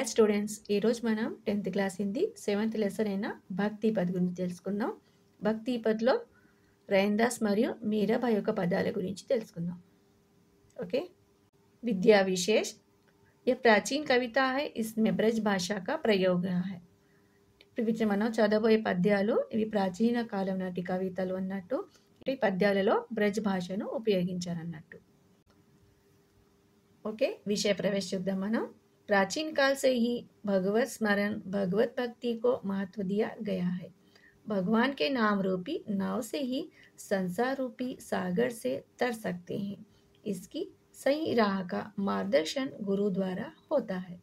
Students ఈరోజు మనం 10th class Hindi 7th lesson అయిన భక్తి పద్ గురించి తెలుసుకుందాం. భక్తి పద్లో रैनदास మరియు మీరాబాయి యొక్క పదాల గురించి తెలుసుకుందాం. ओके, विद्या विशेष यह प्राचीन कविता है, इसमें ब्रज भाषा का प्रयोग है. ఇప్పుడు మనం చదవబోయే పద్యాలు ఇవి ప్రాచీన కాలం నాటి కవితలు అన్నట్టు. ఈ పద్యాలలో బ్రజ్ భాషను ఉపయోగించారన్నట్టు. ओके, विषय प्रवेश చూద్దాం మనం. प्राचीन काल से ही भगवत स्मरण भगवत भक्ति को महत्व दिया गया है. भगवान के नाम रूपी नाव से ही संसार रूपी सागर से तर सकते हैं. इसकी सही राह का मार्गदर्शन गुरु द्वारा होता है.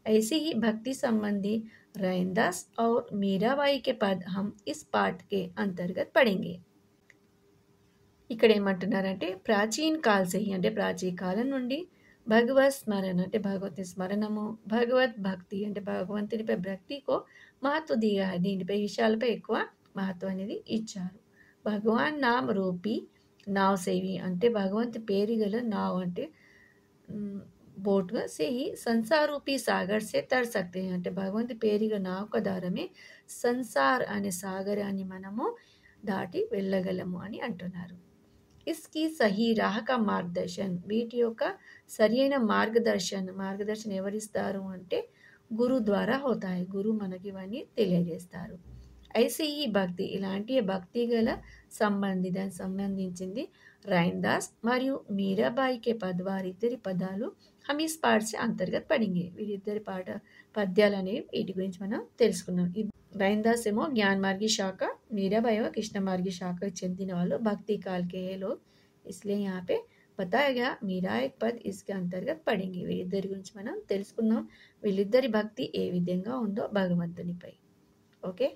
ऐसे ही भक्ति संबंधी रैनदास और मीराबाई के पद हम इस पाठ के अंतर्गत पढ़ेंगे. ఇక్కడ ఏమంటున్నారంటే ప్రాచీన కాల్ సే అంటే ప్రాచీన కాలం నుండి భగవత్ స్మరణ అంటే భగవతి స్మరణము, భగవత్ భక్తి అంటే భగవంతునిపై భక్తికో మహత్వ దిగా దీనిపై విషయాలపై ఎక్కువ మహత్వం అనేది ఇచ్చారు. భగవాన్ నామ్ రూపీ నావ్ సేవి అంటే భగవంతు పేరు గల నావ్ అంటే బోట్గా సేహి సంసార్ రూపీ సాగర్ సే తర్ సక్తే అంటే భగవంతు పేరుగా నావ ద్వారామే సంసార్ అనే సాగరాన్ని మనము దాటి వెళ్ళగలము అని అంటున్నారు. इसकी सही राह का मार्गदर्शन వీటి యొక్క సరైన మార్గదర్శనం ఎవరిస్తారు అంటే గురు ద్వారా హోతాయి. గురు మనకి ఇవన్నీ తెలియజేస్తారు. ఐసే ఈ భక్తి ఇలాంటి భక్తి గల దానికి సంబంధించింది रैनदास మరియు మీరాబాయి కే పద్ వారిద్దరి పదాలు हम इस पाठ से अंतर्गत पढ़ेंगे. వీరిద్దరి పద్యాలు అనేవి వీటి గురించి మనం తెలుసుకున్నాం. रैनदास ఏమో ज्ञान मार्गी शाख, मीराबाई ఏమో कृष्ण मार्गी शाख చెందిన వాళ్ళు भक्ति काल के ये लोग, इसलिए यहाँ पे बताया गया मीरा एक पद इसके अंतर्गत पढ़ेंगे. వీరిద్దరి గురించి మనం తెలుసుకుందాం. వీళ్ళిద్దరి భక్తి ఏ విధంగా ఉందో భగవంతునిపై. ఓకే,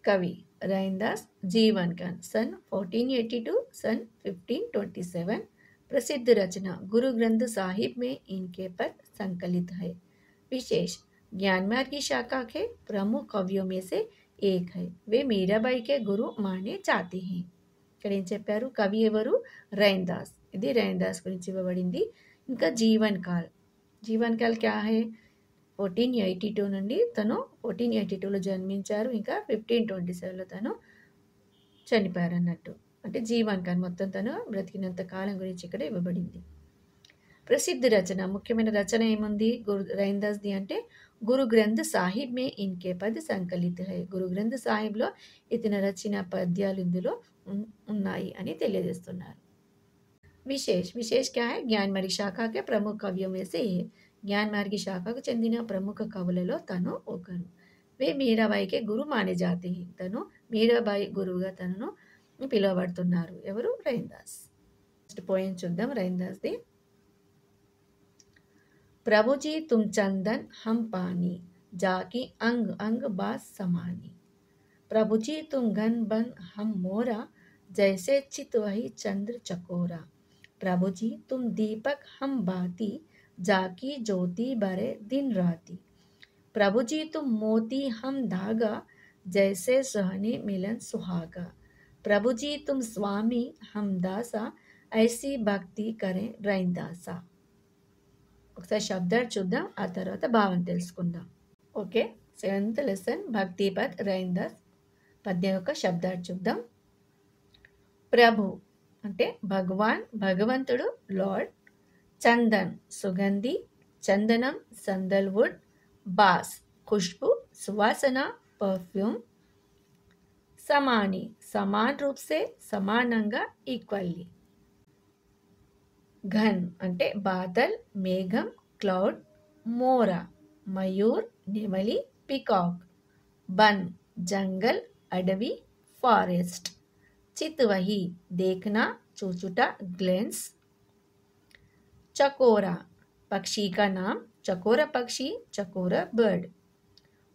कवि रैनदास जीवन काल सन 1482 सन 1527. प्रसिद्ध रचना गुरु ग्रंथ साहिब में इनके पद संकलित है. विशेष ज्ञान मार्ग की शाखा के प्रमुख कवियों में से एक है. वे मीराबाई के गुरु माने जाते हैं. ఇక్కడ ఏం చెప్పారు, కవి ఎవరు, रैनदास. ఇది रैनदास గురించి ఇవ్వబడింది. ఇంకా జీవన్ కాల్ క్యా హై 1482 నుండి తను 1482లో జన్మించారు. ఇంకా 1527లో తను చనిపోయారు అన్నట్టు. అంటే జీవన్ కాల్ మొత్తం తను బ్రతికినంత కాలం గురించి ఇక్కడ ఇవ్వబడింది. ప్రసిద్ధ రచన ముఖ్యమైన రచన ఏముంది रैनदास ది అంటే గురు గ్రంథ్ సాహిబ్ మే ఇన్కే పద్ సంకలిత హై. గురు గ్రంథ్ సాహిబ్లో ఇతను రచన పద్యాలు ఇందులో ఉన్నాయి అని తెలియజేస్తున్నారు. విశేష్ క్యా హై జ్ఞాన్ మార్గి శాఖకే ప్రముఖ కవియో మే సే జ్ఞాన్ మార్గి శాఖకు చెందిన ప్రముఖ కవులలో తను ఒకరు. వే మీరాబాయికే గురు మానే జాతే హై. తను మీరాబాయి గురువుగా తనను పిలువబడుతున్నారు. ఎవరు, रैनदास. పోయం చూద్దాం रैनदासది. प्रभु जी तुम चंदन हम पानी, जाकी अंग अंग बात समानी. प्रभु जी तुम घन बन हम मोरा, जैसे चित वही चंद्र चकोरा. प्रभु जी तुम दीपक हम बाती, जाकी ज्योति बरे दिन राती. प्रभु जी तुम मोती हम धागा, जैसे सहने मिलन सुहागा. प्रभु जी तुम स्वामी हम दासा, ऐसी भक्ति करें रैनदासा. ఒకసారి శబ్దాలు చూద్దాం, ఆ తర్వాత భావం తెలుసుకుందాం. ఓకే, 7th లెసన్ భక్తి పద్ रैनदास పద్యం యొక్క శబ్దాలు చూద్దాం. ప్రభు అంటే భగవాన్, భగవంతుడు, లార్డ్. చందన్ సుగంధి, చందనం సందల్వుడ్. బాస్ खुशबू सुवासना परफ्यूम. समानी समान रूप से समाనంగా ఈక్వల్లీ. घन అంటే బాదల్, మేఘం, క్లౌడ్. మోరా మయూర్, నెమలి, పికాక్. బన్ జంగల్, అడవి, ఫారెస్ట్. చిత్వహి देखना చూచుట, ग्लेंस. चकोरा पक्षी का नाम, चकोरा पक्षी, चकोरा बर्ड.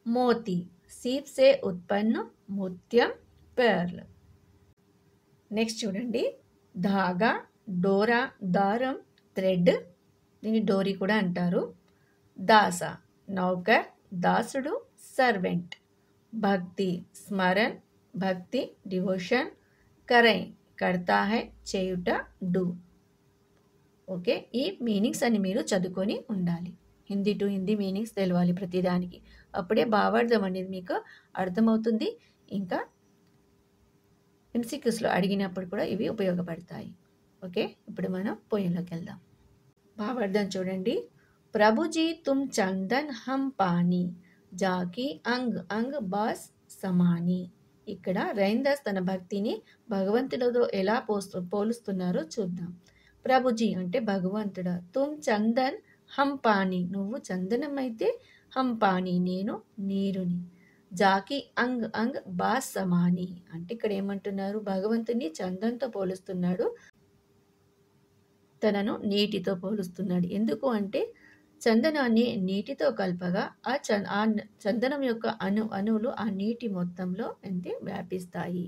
मोती सीप से उत्पन्न, मोत्यम, पर्ल. నెక్స్ట్ చూడండి, ధాగా డోరా, దారం, థ్రెడ్, దీన్ని డోరీ కూడా అంటారు. దాస నౌకర్, దాసుడు, సర్వెంట్. భక్తి స్మరణ్, భక్తి, డివోషన్. కరై కర్తా హై, చేయుట, డూ. ఓకే, ఈ మీనింగ్స్ అని మీరు చదువుకొని ఉండాలి. హిందీ టు హిందీ మీనింగ్స్ తెలవాలి ప్రతిదానికి. అప్పుడే భావార్థం అనేది మీకు అర్థమవుతుంది. ఇంకా ఎంసీక్యూస్‌లో అడిగినప్పుడు కూడా ఇవి ఉపయోగపడతాయి. ఓకే. ఇప్పుడు మనం పోయంలోకి వెళ్దాం. భావార్థం చూడండి. ప్రభుజీ తుమ్ చందన్ హమ్ పానీ జాకి అంగ్ అంగ్ బాస్ సమాని. ఇక్కడ రైందాస్ తన భక్తిని భగవంతుడితో ఎలా పోలుస్తున్నారో చూద్దాం. ప్రభుజీ అంటే భగవంతుడా, తుమ్ చందన్ హమ్ పానీ నువ్వు చందనం అయితే, హమ్ పానీ నేను నీరుని, జాకి అంగ్ అంగ్ బాస్ సమాని అంటే ఇక్కడ ఏమంటున్నారు, భగవంతుని చందన్తో పోలుస్తున్నాడు, తనను నీటితో పోలుస్తున్నాడు. ఎందుకు అంటే చందనాన్ని నీటితో కలపగా ఆ చందనం యొక్క అణువులు ఆ నీటి మొత్తంలో అంటే వ్యాపిస్తాయి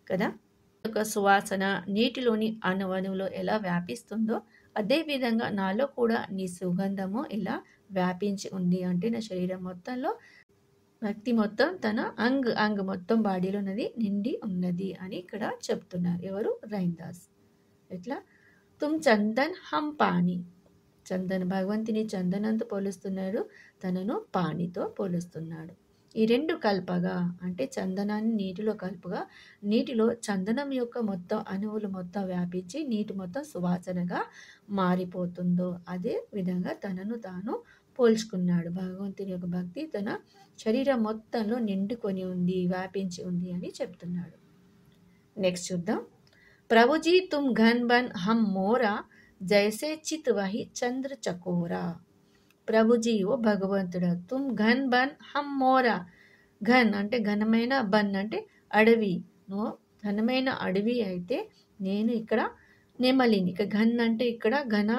కదా. యొక్క సువాసన నీటిలోని అణువులో ఎలా వ్యాపిస్తుందో అదేవిధంగా నాలో కూడా నీ సుగంధము ఇలా వ్యాపించి ఉంది. అంటే నా శరీరం మొత్తంలో భక్తి మొత్తం తన అంగ్ మొత్తం బాడీలో ఉన్నది నిండి ఉన్నది అని ఇక్కడ చెప్తున్నారు. ఎవరు? రైందాస్. ఎట్లా? తుమ్ చందన్ హమ్ పానీ, చందన్ భగవంతుని చందనంతో పోలుస్తున్నాడు, తనను పానీతో పోలుస్తున్నాడు. ఈ రెండు కల్పగా అంటే చందనాన్ని నీటిలో కలుపుగా నీటిలో చందనం యొక్క మొత్తం అణువులు మొత్తం వ్యాపించి నీటి మొత్తం సువాసనగా మారిపోతుందో అదే విధంగా తనను తాను పోల్చుకున్నాడు. భగవంతుని యొక్క భక్తి తన శరీరం మొత్తంలో నిండుకొని ఉంది, వ్యాపించి ఉంది అని చెప్తున్నాడు. నెక్స్ట్ చూద్దాం. ప్రభుజీ తుమ్ ఘన్ బన్ హమ్ మోరా జైసే చిత్ వహి చంద్ర చకోరా. ప్రభుజీ ఓ భగవంతుడా, తుమ్ ఘన్ బన్ హమ్ మోరా. ఘన్ అంటే ఘనమైన, బన్ అంటే అడవి, నువ్వు ఘనమైన అడవి అయితే నేను ఇక్కడ నెమలిని. ఇక ఘన్ అంటే ఇక్కడ ఘన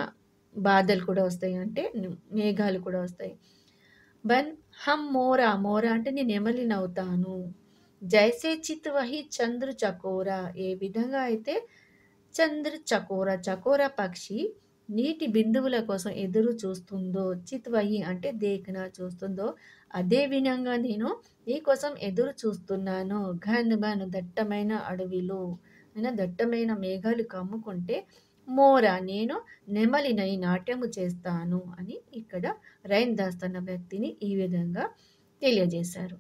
బాధలు కూడా వస్తాయి, అంటే మేఘాలు కూడా వస్తాయి. బన్ హమ్ మోరా, మోరా అంటే నేను నెమలిని అవుతాను. జైసే చిత్ వహి చంద్ర చకోరా, ఏ విధంగా అయితే చంద్ర చకోర, చకోర పక్షి నీటి బిందువుల కోసం ఎదురు చూస్తుందో, చిత్వహి అంటే దేకన చూస్తుందో అదే విధంగా నేను నీ కోసం ఎదురు చూస్తున్నాను. ఘన్ బన్ దట్టమైన అడవిలో దట్టమైన మేఘాలు కమ్ముకుంటే, మోర నేను నెమలినై నాట్యము చేస్తాను అని ఇక్కడ రైందాస్ తన వ్యక్తిని ఈ విధంగా తెలియజేశారు.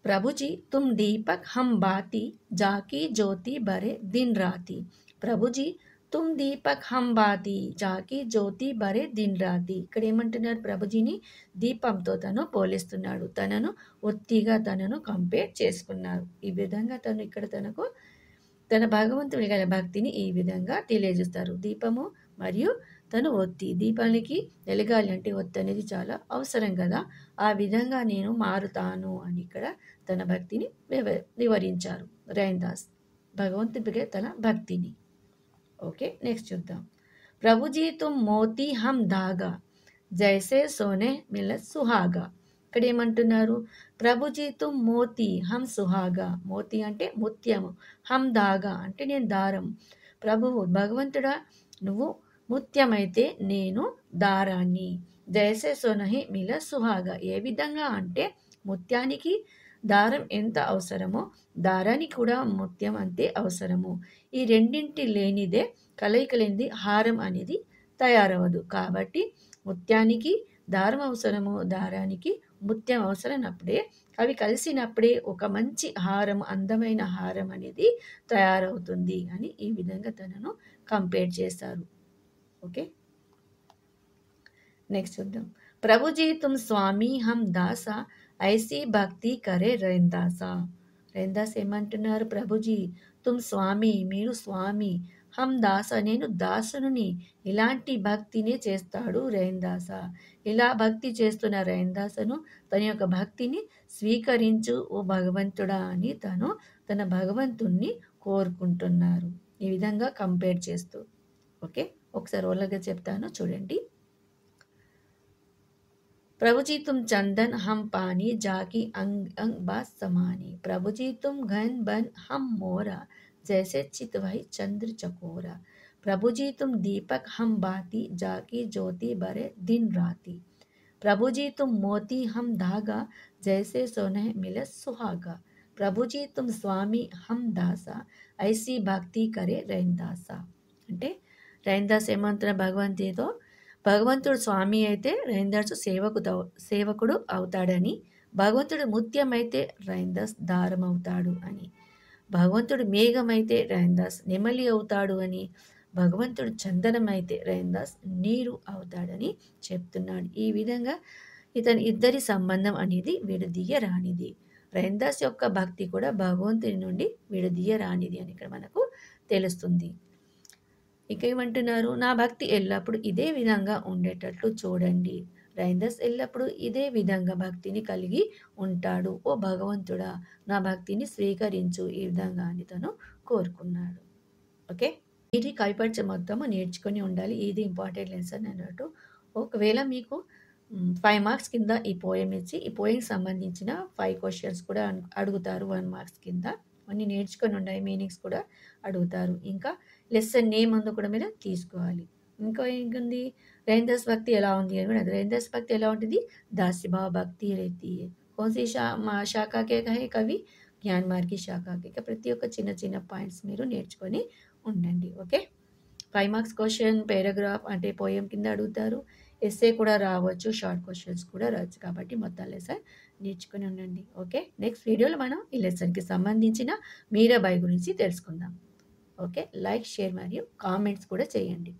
ప్రభుజీ తుమ్ దీపక్ హమ్ బాతి జాకీ జ్యోతి బరే దిన్ రాతి. ప్రభుజీ తుమ్ దీపక్ హమ్ బాతి జాకీ జ్యోతి బరే దిన్ రాతి. ఇక్కడ ఏమంటున్నారు, ప్రభుజీని దీపంతో తను పోలిస్తున్నాడు, తనను ఒత్తిగా తనను కంపేర్ చేసుకున్నారు. ఈ విధంగా తను ఇక్కడ తన భగవంతుడి గల భక్తిని ఈ విధంగా తెలియజేస్తారు. దీపము మరియు తను ఒత్తి, దీపానికి వెలగాలి అంటే ఒత్తి అనేది చాలా అవసరం కదా, ఆ విధంగా నేను మారుతాను అని ఇక్కడ తన భక్తిని వివరించారు రైందాస్, భగవంతుడికి తన భక్తిని. ఓకే, నెక్స్ట్ చూద్దాం. ప్రభుజీ తుమ్ మోతీ హమ్ ధాగా జైసే సోనే మిలత్ సుహాగా. ఇక్కడ ఏమంటున్నారు, ప్రభుజీ తుమ్ మోతీ హమ్ సుహాగా, మోతీ అంటే ముత్యము, హమ్ ధాగా అంటే నేను దారం. ప్రభువు భగవంతుడా, నువ్వు ముత్యమైతే నేను దారాన్ని. జైసే సోనహి మిల సుహాగా, ఏ విధంగా అంటే ముత్యానికి దారం ఎంత అవసరమో దారానికి కూడా ముత్యం అంతే అవసరము. ఈ రెండింటి లేనిదే, కలయిక లేనిది హారం అనేది తయారవదు. కాబట్టి ముత్యానికి దారం అవసరము, దారానికి ముత్యం అవసరమైనప్పుడే, అవి కలిసినప్పుడే ఒక మంచి హారం, అందమైన హారం అనేది తయారవుతుంది అని ఈ విధంగా తనను కంపేర్ చేశారు. ఓకే, నెక్స్ట్ చూద్దాం. ప్రభుజీ తుమ్ స్వామి హమ్ దాసా ఐసీ భక్తి కరే రైందాసా. రైందాస్ ఏమంటున్నారు, ప్రభుజీ తుమ్ స్వామి మీరు స్వామి, హమ్ దాస నేను దాసుని, ఇలాంటి భక్తినే చేస్తాడు రైందాస. ఇలా భక్తి చేస్తున్న రైందాసను తన యొక్క భక్తిని స్వీకరించు ఓ భగవంతుడా అని తన భగవంతుణ్ణి కోరుకుంటున్నారు, ఈ విధంగా కంపేర్ చేస్తూ. ఓకే, ఒకసారి ఓలగా చెప్తాను చూడండి. ప్రభుజీ తుమ్ చందన్ హమ్ పానీ జాకి అంగ్ అంగ్ బాస్ సమాని. ప్రభుజీ తుమ్ ఘన్ బన్ హమ్ మోరా जैसे चितवही चंद्र चकोरा. प्रभुजी तुम दीपक हम बाती जाकी ज्योति बरे दिन राती. प्रभुजी तुम मोती हम धागा जैसे सोने मिले सुहागा. प्रभुजी तुम स्वामी हम दासा ऐसी భక్తి కరే రైందాసా. అంటే రైన్దాస్ ఏమంటున్నారు భగవంతుడితో, భగవంతుడు స్వామి అయితే రైన్దాస్ సేవకుడు అవుతాడని, భగవంతుడు ముత్యం అయితే రైన్దాస్ దారం అవుతాడు అని, భగవంతుడు మేఘం అయితే రైన్దాస్ నెమలి అవుతాడు అని, భగవంతుడు చందనం అయితే రైన్దాస్ నీరు అవుతాడని చెప్తున్నాడు. ఈ విధంగా ఇద్దరి సంబంధం అనేది విడదీయరానిది. రైన్దాస్ యొక్క భక్తి కూడా భగవంతుని నుండి విడదీయరానిది అని ఇక్కడ మనకు తెలుస్తుంది. ఇక ఏమంటున్నారు, నా భక్తి ఎల్లప్పుడూ ఇదే విధంగా ఉండేటట్లు చూడండి. రైన్దాస్ ఎల్లప్పుడూ ఇదే విధంగా భక్తిని కలిగి ఉంటాడు. ఓ భగవంతుడా, నా భక్తిని స్వీకరించు ఈ విధంగా అని తను కోరుకున్నాడు. ఓకే, ఇది కవిపరిచ మొత్తము నేర్చుకొని ఉండాలి. ఇది ఇంపార్టెంట్ లెసన్ అన్నట్టు. ఒకవేళ మీకు 5 మార్క్స్ కింద ఈ పోయం ఇచ్చి, ఈ పోయంకి సంబంధించిన 5 క్వశ్చన్స్ కూడా అడుగుతారు 1 మార్క్స్ కింద. అన్నీ నేర్చుకొని ఉండాలి, మీనింగ్స్ కూడా అడుగుతారు. ఇంకా లెసన్ నేమ్ అందు కూడా మీరు తీసుకోవాలి. ఇంకా ఏంటుంది, రైన్దాస్ భక్తి ఎలా ఉంది అని కూడా రైన్దాస్ భక్తి ఎలా ఉంటుంది, దాస్యభావ భక్తి రైతి కౌన్సీ శాఖకే కహే కవి, జ్ఞాన్ మార్గి శాఖకి. ఇక ప్రతి ఒక్క చిన్న చిన్న పాయింట్స్ మీరు నేర్చుకొని ఉండండి. ఓకే, 5 మార్క్స్ క్వశ్చన్ పారాగ్రాఫ్ అంటే పోయం కింద అడుగుతారు. ఎస్సే కూడా రావచ్చు, షార్ట్ క్వశ్చన్స్ కూడా రావచ్చు. కాబట్టి మొత్తం లెసన్ నేర్చుకొని ఉండండి. ఓకే, నెక్స్ట్ వీడియోలో మనం ఈ లెసన్కి సంబంధించిన మీరాబాయి గురించి తెలుసుకుందాం. ఓకే, లైక్, షేర్ మరియు కామెంట్స్ కూడా చేయండి.